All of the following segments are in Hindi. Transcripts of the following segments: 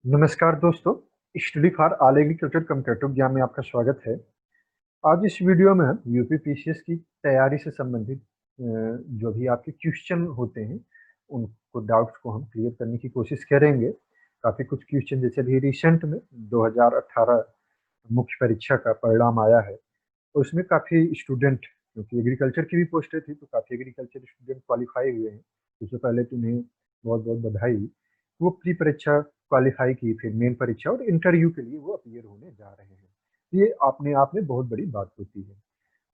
नमस्कार दोस्तों, study for all agriculture competitive ज्ञान में आपका स्वागत है। आज इस वीडियो में हम यूपी पीसीएस की तैयारी से संबंधित जो भी आपके क्वेश्चन होते हैं, उनको डाउट्स को हम क्लियर करने की कोशिश करेंगे। काफ़ी कुछ क्वेश्चन जैसे अभी रिसेंट में 2018 मुख्य परीक्षा का परिणाम आया है, और उसमें काफ़ी स्टूडेंट, क्योंकि एग्रीकल्चर की भी पोस्टें थी, तो काफ़ी एग्रीकल्चर स्टूडेंट क्वालिफाई हुए हैं। सबसे पहले तो उन्हें बहुत-बहुत बधाई। वो प्री परीक्षा क्वालिफाई की, फिर मेन परीक्षा और इंटरव्यू के लिए वो अपीयर होने जा रहे हैं। ये अपने आप में बहुत बड़ी बात होती है।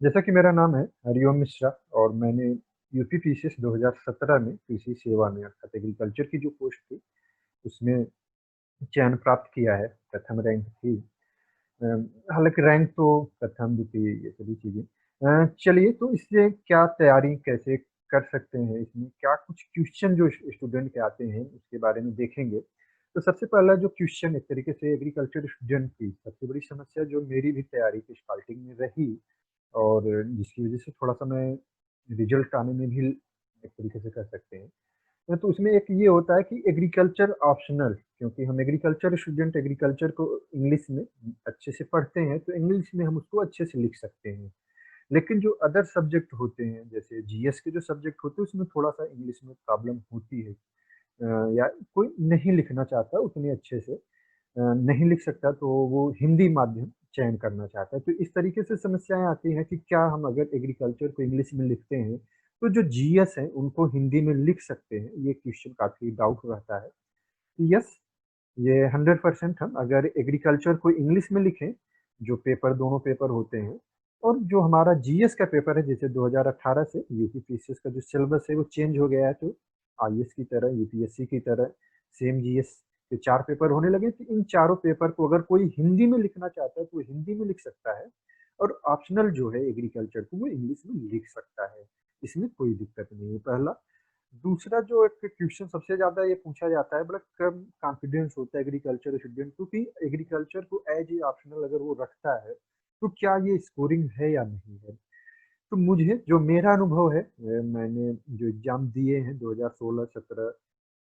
जैसा कि मेरा नाम है हरिओम मिश्रा, और मैंने यूपी पीसीएस 2017 में कृषि सेवा में अर्थात एग्रीकल्चर की जो पोस्ट थी, उसमें चयन प्राप्त किया है। प्रथम रैंक थी। हालाँकि रैंक तो प्रथम, द्वितीय ये सभी चीज़ें। चलिए, तो इससे क्या तैयारी कैसे कर सकते हैं, इसमें क्या कुछ क्वेश्चन जो स्टूडेंट के आते हैं, उसके बारे में देखेंगे। तो सबसे पहला जो क्वेश्चन एक तरीके से एग्रीकल्चर स्टूडेंट की सबसे बड़ी समस्या जो मेरी भी तैयारी की स्टार्टिंग में रही, और जिसकी वज़ह से थोड़ा-सा मैं रिज़ल्ट आने में भी एक तरीके से कह सकते हैं। तो उसमें एक ये होता है कि एग्रीकल्चर ऑप्शनल, क्योंकि हम एग्रीकल्चर स्टूडेंट एग्रीकल्चर को इंग्लिश में अच्छे से पढ़ते हैं, तो इंग्लिश में हम उसको अच्छे से लिख सकते हैं। लेकिन जो अदर सब्जेक्ट होते हैं, जैसे जीएस के जो सब्जेक्ट होते हैं, उसमें थोड़ा-सा इंग्लिश में प्रॉब्लम होती है। या कोई नहीं लिखना चाहता उतने अच्छे से, नहीं लिख सकता, तो वो हिंदी माध्यम चयन करना चाहता है। तो इस तरीके से समस्याएँ आती हैं कि क्या हम अगर एग्रीकल्चर को इंग्लिश में लिखते हैं, तो जो जीएस है उनको हिंदी में लिख सकते हैं? ये क्वेश्चन काफ़ी डाउट रहता है। यस, ये 100% हम अगर एग्रीकल्चर को इंग्लिश में लिखें, जो पेपर दोनों पेपर होते हैं, और जो हमारा जीएस का पेपर है, जैसे 2018 से यूपी पीसीएस का जो सिलेबस है वो चेंज हो गया है, तो आईएएस की तरह, यूपीएससी की तरह सेम जीएस के 4 पेपर होने लगे। तो इन चारों पेपर को अगर कोई हिंदी में लिखना चाहता है, तो वो हिंदी में लिख सकता है, और ऑप्शनल जो है एग्रीकल्चर को वो इंग्लिश में लिख सकता है। इसमें कोई दिक्कत नहीं है, पहला। दूसरा जो एक क्वेश्चन सबसे ज़्यादा ये पूछा जाता है, बड़ा कम कॉन्फिडेंस होता है एग्रीकल्चर स्टूडेंट को कि एग्रीकल्चर को एज ए ऑप्शनल अगर वो रखता है, तो क्या ये स्कोरिंग है या नहीं है? तो मुझे जो मेरा अनुभव है, मैंने जो एग्ज़ाम दिए हैं 2016-17,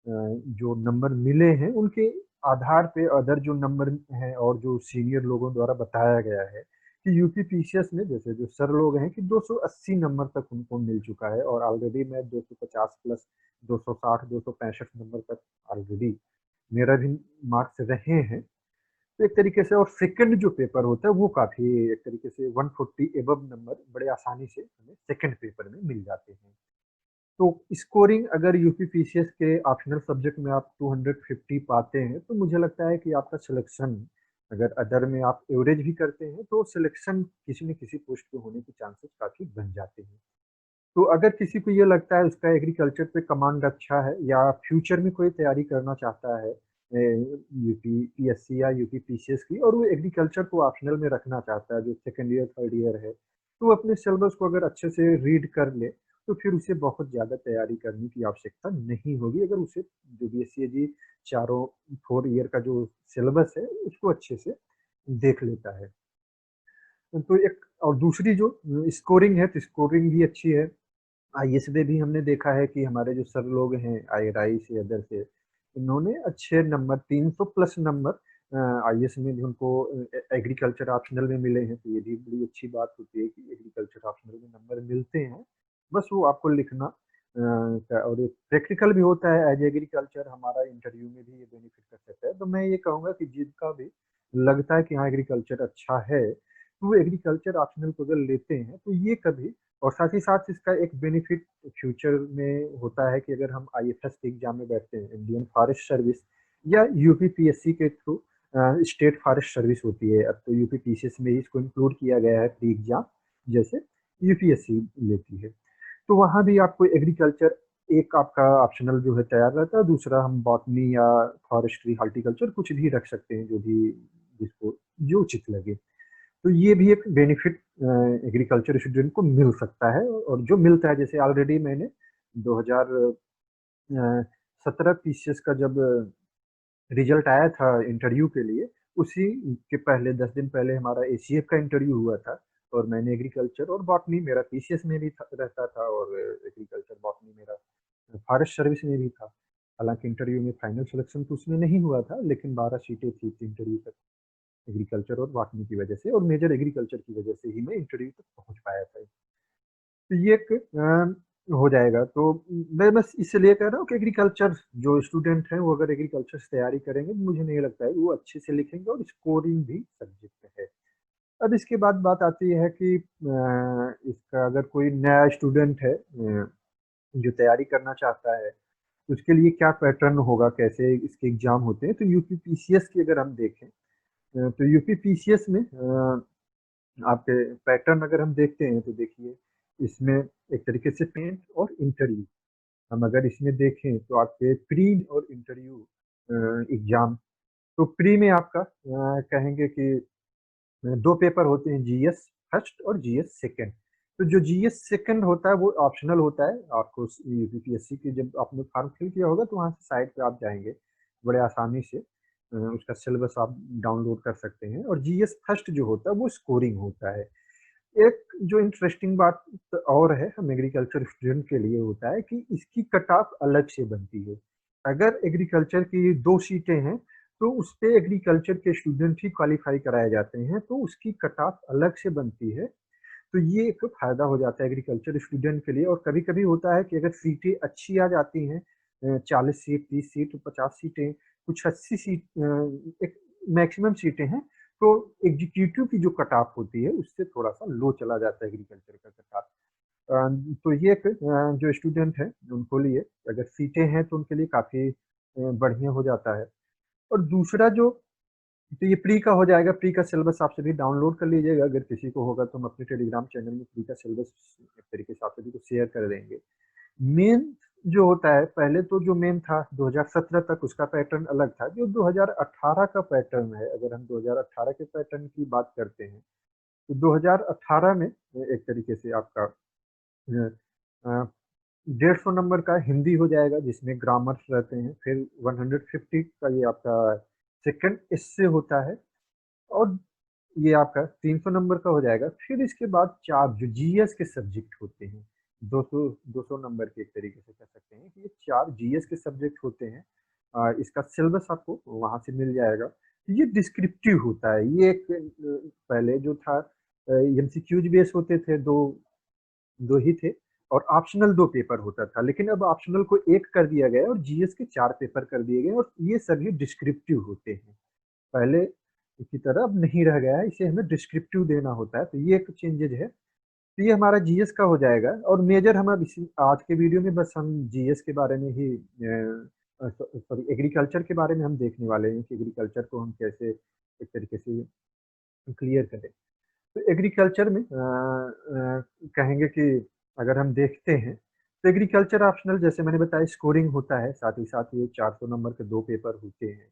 जो नंबर मिले हैं, उनके आधार पे अदर जो नंबर हैं और जो सीनियर लोगों द्वारा बताया गया है कि यूपी पीसीएस में जैसे जो सर लोग हैं कि 280 नंबर तक उनको मिल चुका है, और ऑलरेडी मैं 250 प्लस 260, 265 नंबर तक ऑलरेडी मेरा भी मार्क्स रहे हैं। तो एक तरीके से, और सेकंड जो पेपर होता है वो काफ़ी एक तरीके से 140 एबव नंबर बड़े आसानी से हमें सेकंड पेपर में मिल जाते हैं। तो स्कोरिंग अगर यूपी पीसीएस के ऑप्शनल सब्जेक्ट में आप 250 पाते हैं, तो मुझे लगता है कि आपका सिलेक्शन, अगर अदर में आप एवरेज भी करते हैं, तो सिलेक्शन किसी न किसी पोस्ट पे होने के चांसेस काफ़ी बन जाते हैं। तो अगर किसी को ये लगता है उसका एग्रीकल्चर पे कमांड अच्छा है, या फ्यूचर में कोई तैयारी करना चाहता है यूपी पीएससी या यूपी पीसीएस की, और वो एग्रीकल्चर को ऑप्शनल में रखना चाहता है, जो सेकंड ईयर थर्ड ईयर है, तो वो अपने सिलेबस को अगर अच्छे से रीड कर ले, तो फिर उसे बहुत ज़्यादा तैयारी करने की आवश्यकता नहीं होगी, अगर उसे जो बीएससी चारों 4 ईयर का जो सिलेबस है उसको अच्छे से देख लेता है। तो एक और दूसरी जो स्कोरिंग है, तो स्कोरिंग भी अच्छी है। आईएएस में भी हमने देखा है कि हमारे जो सर लोग हैं आईआरआई से, अदर से, इन्होंने अच्छे नंबर 300 प्लस नंबर आईएएस में भी उनको एग्रीकल्चर ऑप्शनल में मिले हैं। तो ये भी बड़ी अच्छी बात होती है कि एग्रीकल्चर ऑप्शनल में नंबर मिलते हैं, बस वो आपको लिखना और एक प्रैक्टिकल भी होता है एज एग्रीकल्चर, हमारा इंटरव्यू में भी ये बेनिफिट कर सकता है। तो मैं ये कहूँगा कि जिनका भी लगता है कि हाँ एग्रीकल्चर अच्छा है, तो वो एग्रीकल्चर ऑप्शनल को अगर लेते हैं, तो ये कभी, और साथ ही साथ इसका एक बेनिफिट फ्यूचर में होता है कि अगर हम आईएफएस के एग्जाम में बैठते हैं, इंडियन फॉरेस्ट सर्विस, या यूपीपीएससी के थ्रू स्टेट फॉरेस्ट सर्विस होती है, अब तो यूपीपीसीएस में ही इसको इंक्लूड किया गया है प्री एग्जाम, जैसे यूपीएससी लेती है। तो वहाँ भी आपको एग्रीकल्चर एक आपका ऑप्शनल जो है तैयार रहता है, दूसरा हम बॉटनी या फॉरेस्ट्री हॉर्टिकल्चर कुछ भी रख सकते हैं, जो भी जिसको जो उचित लगे। तो ये भी एक बेनिफिट एग्रीकल्चर स्टूडेंट को मिल सकता है, और जो मिलता है, जैसे ऑलरेडी मैंने 2017 पीसीएस का जब रिजल्ट आया था इंटरव्यू के लिए, उसी के पहले 10 दिन पहले हमारा एसीएफ का इंटरव्यू हुआ था, और मैंने एग्रीकल्चर और बॉटनी, मेरा पीसीएस में भी रहता था, और एग्रीकल्चर बॉटनी मेरा फॉरेस्ट सर्विस में भी था। हालाँकि इंटरव्यू में फाइनल सिलेक्शन तो उसमें नहीं हुआ था, लेकिन 12 सीटें थी इंटरव्यू तक एग्रीकल्चर और बॉटनी की वजह से, और मेजर एग्रीकल्चर की वजह से ही मैं इंटरव्यू तक पहुँच पाया था। तो ये एक हो जाएगा। तो मैं बस इसलिए कह रहा हूँ कि एग्रीकल्चर जो स्टूडेंट हैं वो अगर एग्रीकल्चर से तैयारी करेंगे, मुझे नहीं लगता है कि वो अच्छे से लिखेंगे, और स्कोरिंग भी सब्जेक्ट है। अब इसके बाद बात आती है कि इसका अगर कोई नया स्टूडेंट है जो तैयारी करना चाहता है, तो उसके लिए क्या पैटर्न होगा, कैसे इसके एग्जाम होते हैं। तो यूपी पीसीएस की अगर हम देखें, तो यूपी पीसीएस में आपके पैटर्न अगर हम देखते हैं, तो देखिए इसमें एक तरीके से पेंट और इंटरव्यू, हम अगर इसमें देखें तो आपके प्री और इंटरव्यू एग्जाम। तो प्री में आपका कहेंगे कि दो पेपर होते हैं, जीएस फर्स्ट और जीएस सेकंड। तो जो जीएस सेकंड होता है वो ऑप्शनल होता है, आपको यूपीएससी की जब आपने फॉर्म फिल किया होगा तो वहाँ से साइट पे आप जाएंगे, बड़े आसानी से उसका सिलेबस आप डाउनलोड कर सकते हैं। और जीएस फर्स्ट जो होता है वो स्कोरिंग होता है। एक जो इंटरेस्टिंग बात और है हम एग्रीकल्चर स्टूडेंट के लिए होता है कि इसकी कट ऑफ अलग से बनती है। अगर एग्रीकल्चर की 2 सीटें हैं, तो उस पे एग्रीकल्चर के स्टूडेंट ही क्वालीफाई कराए जाते हैं, तो उसकी कट ऑफ अलग से बनती है। तो ये एक फ़ायदा हो जाता है एग्रीकल्चर स्टूडेंट के लिए। और कभी-कभी होता है कि अगर सीटें अच्छी आ जाती हैं, 40 सीट, 30 सीट, 50 सीटें, कुछ 80 सीट, एक मैक्सिमम सीटें हैं, तो एग्जीक्यूटिव की जो कट ऑफ होती है उससे थोड़ा-सा लो चला जाता है एग्रीकल्चर का कट ऑफ। तो ये एक जो स्टूडेंट हैं उनको लिए अगर सीटें हैं तो उनके लिए काफ़ी बढ़िया हो जाता है। और दूसरा जो, तो ये प्री का हो जाएगा, प्री का सिलेबस आप सभी डाउनलोड कर लीजिएगा, अगर किसी को होगा तो हम अपने टेलीग्राम चैनल में प्री का सिलेबस एक तरीके से आप सभी को शेयर कर देंगे। मेन जो होता है, पहले तो जो मेन था 2017 तक उसका पैटर्न अलग था, जो 2018 का पैटर्न है, अगर हम 2018 के पैटर्न की बात करते हैं, तो 2018 में एक तरीके से आपका 150 नंबर का हिंदी हो जाएगा जिसमें ग्रामर्स रहते हैं, फिर 150 का ये आपका सेकंड इससे होता है, और ये आपका 300 नंबर का हो जाएगा। फिर इसके बाद 4 जो जीएस के सब्जेक्ट होते हैं, 200 नंबर के, एक तरीके से कह सकते हैं कि ये 4 जीएस के सब्जेक्ट होते हैं। इसका सिलेबस आपको वहाँ से मिल जाएगा। ये डिस्क्रिप्टिव होता है, ये एक पहले जो था एमसीक्यूज बेस होते थे, 2 ही थे, और ऑप्शनल 2 पेपर होता था, लेकिन अब ऑप्शनल को 1 कर दिया गया है और जीएस के 4 पेपर कर दिए गए हैं, और ये सभी डिस्क्रिप्टिव होते हैं। पहले की तरह अब नहीं रह गया है, इसे हमें डिस्क्रिप्टिव देना होता है, तो ये एक चेंजेज है। तो ये हमारा जीएस का हो जाएगा, और मेजर हम अब इसी आज के वीडियो में बस हम जीएस के बारे में ही सॉरी एग्रीकल्चर के बारे में हम देखने वाले हैं कि एग्रीकल्चर को हम कैसे एक तरीके से क्लियर करें। तो एग्रीकल्चर में कहेंगे कि अगर हम देखते हैं, तो एग्रीकल्चर ऑप्शनल जैसे मैंने बताया स्कोरिंग होता है, साथ ही साथ ये 400 नंबर के 2 पेपर होते हैं।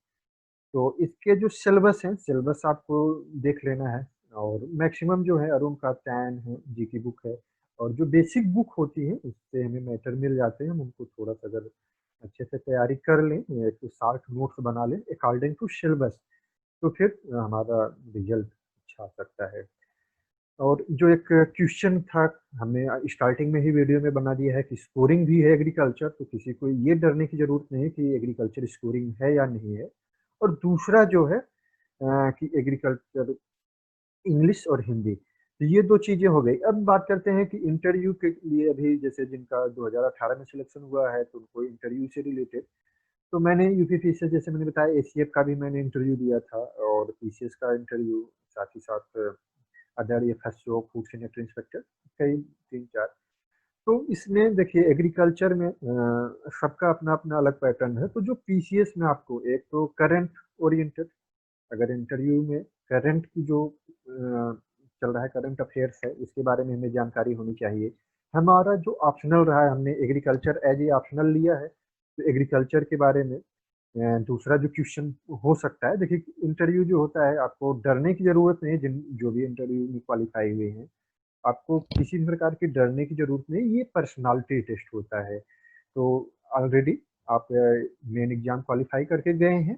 तो इसके जो सिलेबस हैं, सिलेबस आपको देख लेना है, और मैक्सिमम जो है अरुण का टैन है, जी की बुक है, और जो बेसिक बुक होती है उससे हमें मैटर मिल जाते हैं। हम उनको थोड़ा-सा अगर अच्छे से तैयारी कर लें, एक तो शार्ट नोट्स बना लें अकॉर्डिंग टू सिलेबस, तो फिर हमारा रिजल्ट अच्छा आ सकता है। और जो एक क्वेश्चन था, हमने स्टार्टिंग में ही वीडियो में बना दिया है कि स्कोरिंग भी है एग्रीकल्चर, तो किसी को ये डरने की ज़रूरत नहीं है कि एग्रीकल्चर स्कोरिंग है या नहीं है। और दूसरा जो है कि एग्रीकल्चर इंग्लिश और हिंदी, तो ये 2 चीज़ें हो गई। अब बात करते हैं कि इंटरव्यू के लिए अभी जैसे जिनका 2018 में सिलेक्शन हुआ है, तो उनको इंटरव्यू से रिलेटेड, तो मैंने यूपीपीसीएस जैसे मैंने बताया, एसीएफ का भी मैंने इंटरव्यू दिया था, और पीसीएस का इंटरव्यू, साथ ही साथ other FSO, food sanitary inspector, कई 3-4। तो इसमें देखिए एग्रीकल्चर में सबका अपना-अपना अलग पैटर्न है। तो जो पीसीएस में आपको एक तो करंट ओरिएंटेड, अगर इंटरव्यू में करंट की जो चल रहा है, करंट अफेयर्स है, इसके बारे में हमें जानकारी होनी चाहिए। हमारा जो ऑप्शनल रहा है, हमने एग्रीकल्चर एज ए ऑप्शनल लिया है, तो एग्रीकल्चर के बारे में दूसरा जो क्वेश्चन हो सकता है, देखिए इंटरव्यू जो होता है आपको डरने की ज़रूरत नहीं है, जिन जो भी इंटरव्यू में क्वालीफाई हुए हैं, आपको किसी भी प्रकार की डरने की ज़रूरत नहीं, ये पर्सनैलिटी टेस्ट होता है। तो ऑलरेडी आप मेन एग्ज़ाम क्वालीफाई करके गए हैं,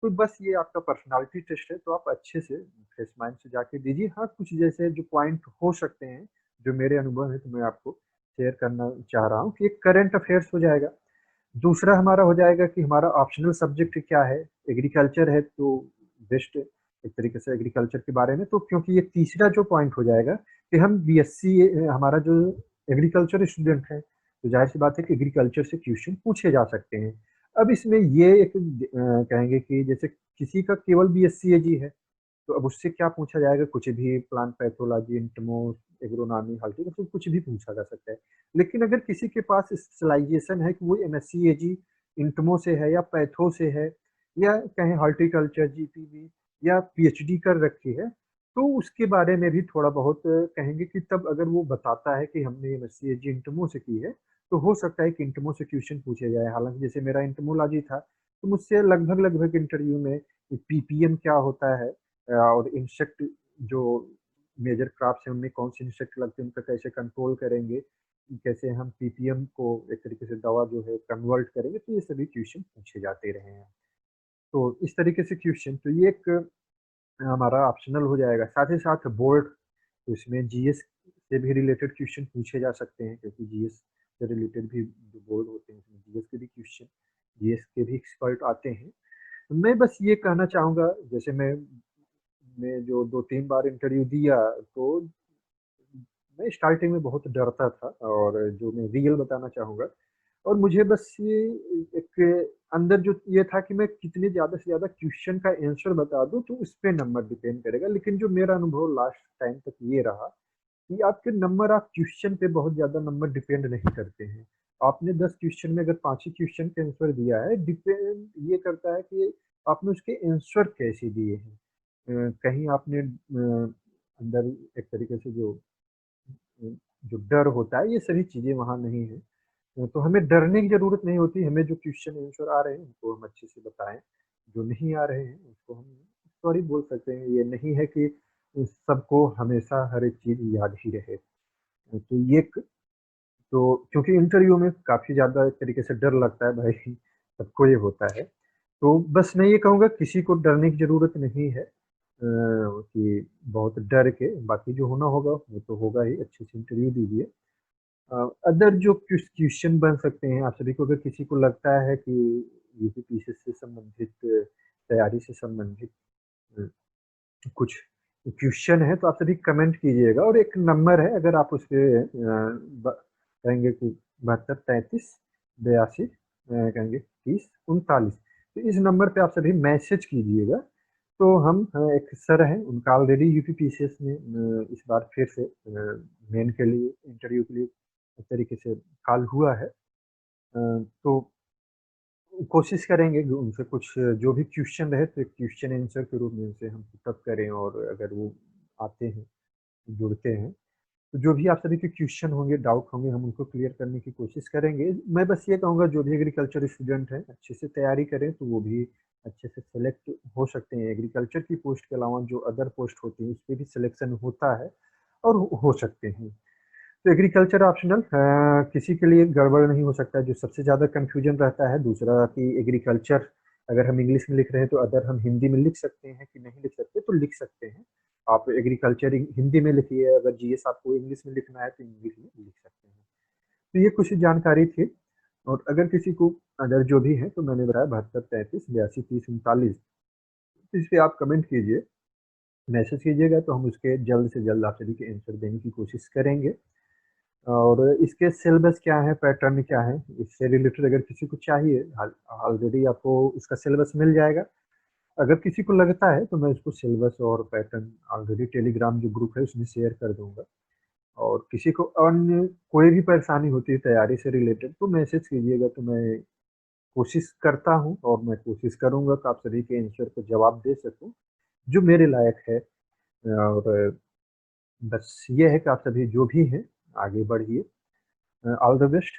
तो बस ये आपका पर्सनैलिटी टेस्ट है, तो आप अच्छे से फ्रेश माइंड से जाके दीजिए। हाँ, कुछ जैसे जो पॉइंट हो सकते हैं, जो मेरे अनुभव है, तो मैं आपको शेयर करना चाह रहा हूँ कि एक करंट अफेयर्स हो जाएगा। दूसरा हमारा हो जाएगा कि हमारा ऑप्शनल सब्जेक्ट क्या है, एग्रीकल्चर है तो बेस्ट एक तरीके से एग्रीकल्चर के बारे में। तो क्योंकि ये तीसरा जो पॉइंट हो जाएगा कि हम बीएससी हमारा जो एग्रीकल्चर स्टूडेंट है, तो जाहिर सी बात है कि एग्रीकल्चर से क्वेश्चन पूछे जा सकते हैं। अब इसमें ये एक कहेंगे कि जैसे किसी का केवल बीएससी एजी है, तो अब उससे क्या पूछा जाएगा, कुछ भी प्लांट पैथोलॉजी, इंटमो, एग्रोनॉमी, हॉर्टिकल्चर, कुछ भी पूछा जा सकता है। लेकिन अगर किसी के पास स्पेशलाइजेशन है कि वो एमएससी एजी इंटमो से है या पैथो से है या कहें हॉर्टिकल्चर जीपीवी या पीएचडी कर रखी है, तो उसके बारे में भी थोड़ा बहुत कहेंगे कि तब अगर वो बताता है कि हमने एमएससी एजी इंटमो से की है, तो हो सकता है कि इंटमो से क्वेश्चन पूछे जाए। हालांकि जैसे मेरा इंटमोलॉजी था, तो मुझसे लगभग लगभग इंटरव्यू में पीपीएम क्या होता है और इंसेक्ट जो मेजर क्रॉप्स हैं उनमें कौन से इंसेक्ट लगते हैं, उनका कैसे कंट्रोल करेंगे, कैसे हम पीपीएम को एक तरीके से दवा जो है कन्वर्ट करेंगे, तो ये सभी क्वेश्चन पूछे जाते रहे हैं। तो इस तरीके से क्वेश्चन, तो ये एक हमारा ऑप्शनल हो जाएगा। साथ ही साथ बोर्ड, तो इसमें जीएस से भी रिलेटेड क्वेश्चन पूछे जा सकते हैं, क्योंकि जीएस से रिलेटेड भी जो बोर्ड होते हैं उसमें जीएस के भी क्वेश्चन, जीएस के भी एक्सपर्ट आते हैं। मैं बस ये कहना चाहूँगा, जैसे मैं जो 2-3 बार इंटरव्यू दिया, तो मैं स्टार्टिंग में बहुत डरता था, और जो मैं रियल बताना चाहूँगा, और मुझे बस ये एक अंदर जो ये था कि मैं कितने ज़्यादा से ज़्यादा क्वेश्चन का आंसर बता दूँ, तो उस पे नंबर डिपेंड करेगा। लेकिन जो मेरा अनुभव लास्ट टाइम तक ये रहा कि आपके नंबर, आप क्वेश्चन पे बहुत ज़्यादा नंबर डिपेंड नहीं करते हैं। आपने 10 क्वेश्चन में अगर 5 ही क्वेश्चन के आंसर दिया है, डिपेंड ये करता है कि आपने उसके आंसर कैसे दिए हैं। कहीं आपने अंदर एक तरीके से जो डर होता है, ये सभी चीज़ें वहाँ नहीं है। तो हमें डरने की ज़रूरत नहीं होती, हमें जो क्वेश्चन आंसर आ रहे हैं उनको हम अच्छे से बताएँ, जो नहीं आ रहे हैं उसको हम सॉरी बोल सकते हैं। ये नहीं है कि सबको हमेशा हर एक चीज़ याद ही रहे। तो ये एक, तो क्योंकि इंटरव्यू में काफ़ी ज़्यादा एक तरीके से डर लगता है भाई, सबको ये होता है। तो बस मैं ये कहूँगा, किसी को डरने की ज़रूरत नहीं है कि बहुत डर के, बाकी जो होना होगा वो तो होगा ही, अच्छे से इंटरव्यू दीजिए। अदर जो क्वेश्चन बन सकते हैं, आप सभी को अगर किसी को लगता है कि यूपीपीसीएस से संबंधित तैयारी से संबंधित अ, कुछ क्वेश्चन है, तो आप सभी कमेंट कीजिएगा। और एक नंबर है, अगर आप उस पे कहेंगे कि 72 33 82 कहेंगे 30 39, तो इस नंबर पे आप सभी मैसेज कीजिएगा। तो हम एक सर हैं, उनका ऑलरेडी यूपीपीसीएस में इस बार फिर से मेन के लिए इंटरव्यू के लिए एक तरीके से कॉल हुआ है। तो कोशिश करेंगे कि उनसे कुछ जो भी क्वेश्चन रहे, तो क्वेश्चन आंसर के रूप में उनसे हम पुटअप करें, और अगर वो आते हैं, जुड़ते हैं, तो जो भी आप सभी के क्वेश्चन होंगे, डाउट होंगे, हम उनको क्लियर करने की कोशिश करेंगे। मैं बस ये कहूँगा, जो भी एग्रीकल्चर स्टूडेंट हैं, अच्छे से तैयारी करें, तो वो भी अच्छे से सेलेक्ट हो सकते हैं। एग्रीकल्चर की पोस्ट के अलावा जो अदर पोस्ट होती है, उस पे भी सिलेक्शन होता है और हो सकते हैं। तो एग्रीकल्चर ऑप्शनल किसी के लिए गड़बड़ नहीं हो सकता है। जो सबसे ज़्यादा कन्फ्यूजन रहता है दूसरा, कि एग्रीकल्चर अगर हम इंग्लिश में लिख रहे हैं, तो अदर हम हिंदी में लिख सकते हैं कि नहीं लिख सकते, तो लिख सकते हैं। आप एग्रीकल्चर हिंदी में लिखिए, अगर जीएस आपको इंग्लिश में लिखना है तो इंग्लिश में लिख सकते हैं। तो ये कुछ जानकारी थी। और अगर किसी को अदर जो भी है, तो मैंने बताया 72 33 82 30 39, इस पे आप कमेंट कीजिए, मैसेज कीजिएगा, तो हम उसके जल्द से जल्द आप सभी के आंसर देने की कोशिश करेंगे। और इसके सिलेबस क्या है, पैटर्न क्या है, इससे रिलेटेड अगर किसी को चाहिए, ऑलरेडी आपको उसका सिलेबस मिल जाएगा। अगर किसी को लगता है, तो मैं उसको सिलेबस और पैटर्न ऑलरेडी टेलीग्राम जो ग्रुप है उसमें शेयर कर दूंगा। और किसी को अन्य कोई भी परेशानी होती है तैयारी से रिलेटेड, तो मैसेज कीजिएगा, तो मैं कोशिश करता हूँ और मैं कोशिश करूँगा कि आप सभी के आंसर को जवाब दे सकूँ, जो मेरे लायक है। और बस ये है कि आप सभी जो भी हैं, आगे बढ़िए। All the best.